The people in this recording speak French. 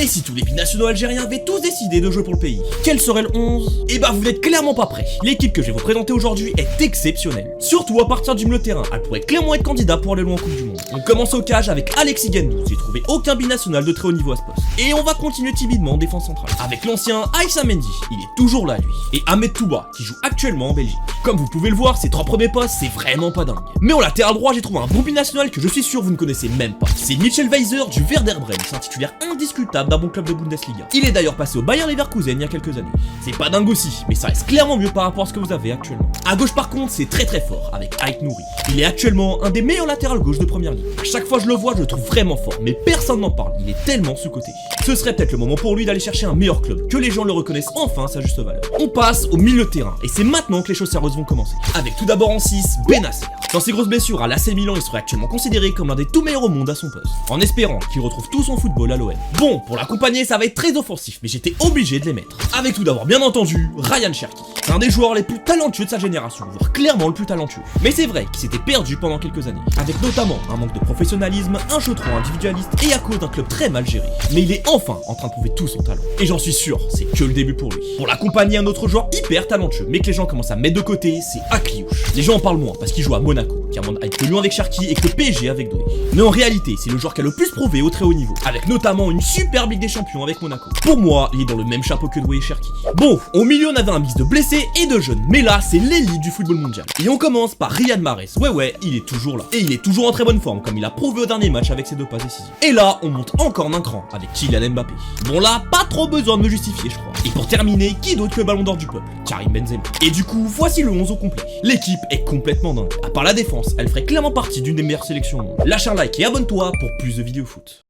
Et si tous les binationaux algériens avaient tous décidé de jouer pour le pays, quel serait le 11? Eh bah vous n'êtes clairement pas prêts. L'équipe que je vais vous présenter aujourd'hui est exceptionnelle. Surtout à partir du milieu de terrain, elle pourrait clairement être candidat pour aller loin en Coupe du Monde. On commence au cage avec Alexis Gendou, j'ai trouvé aucun binational de très haut niveau à ce poste. Et on va continuer timidement en défense centrale. Avec l'ancien Aïssa Mendy, il est toujours là lui. Et Ahmed Touba, qui joue actuellement en Belgique. Comme vous pouvez le voir, ces 3 premiers postes, c'est vraiment pas dingue. Mais au latéral droit, j'ai trouvé un bon binational que je suis sûr vous ne connaissez même pas. C'est Mitchell Weiser du Werder Bremen, c'est un titulaire indiscutable d'un bon club de Bundesliga. Il est d'ailleurs passé au Bayer Leverkusen il y a quelques années. C'est pas dingue aussi, mais ça reste clairement mieux par rapport à ce que vous avez actuellement. À gauche par contre, c'est très fort, avec Ait Nouri. Il est actuellement un des meilleurs latérales gauche de première ligue. À chaque fois je le vois, je le trouve vraiment fort, mais personne n'en parle, il est tellement sous-coté. Ce serait peut-être le moment pour lui d'aller chercher un meilleur club, que les gens le reconnaissent enfin à sa juste valeur. On passe au milieu de terrain, et c'est maintenant que les choses sérieuses vont commencer. Avec tout d'abord en 6, Benasser. Dans ses grosses blessures à l'AC Milan, il serait actuellement considéré comme l'un des tout meilleurs au monde à son poste, en espérant qu'il retrouve tout son football à l'OM. Bon, pour l'accompagner, ça va être très offensif, mais j'étais obligé de les mettre. Avec tout d'abord, bien entendu, Ryan Cherki. C'est un des joueurs les plus talentueux de sa génération, voire clairement le plus talentueux. Mais c'est vrai qu'il s'était perdu pendant quelques années, avec notamment un manque de professionnalisme, un jeu trop individualiste et à cause d'un club très mal géré. Mais il est enfin en train de prouver tout son talent. Et j'en suis sûr, c'est que le début pour lui. Pour l'accompagner, un autre joueur hyper talentueux, mais que les gens commencent à mettre de côté, c'est Akliouche. Les gens en parlent moins parce qu'il joue à Monaco, qui a moins de hype que Lyon avec Cherki et que le PSG avec Doué. Mais en réalité, c'est le joueur qui a le plus prouvé au très haut niveau, avec notamment une super Ligue des Champions avec Monaco. Pour moi, il est dans le même chapeau que Doué et Cherki. Bon, au milieu on avait un mix de blessés et de jeunes, mais là c'est l'élite du football mondial. Et on commence par Riyad Mahrez. Ouais, il est toujours là. Et il est toujours en très bonne forme, comme il a prouvé au dernier match avec ses 2 passes décisives. Et là, on monte encore d'un cran avec Kylian Mbappé. Bon là, pas trop besoin de me justifier, je crois. Et pour terminer, qui d'autre que le ballon d'or du peuple? Karim Benzema. Et du coup, voici le 11 au complet. L'équipe est complètement dingue. À part la défense, elle ferait clairement partie d'une des meilleures sélections au monde. Lâche un like et abonne-toi pour plus de vidéos foot.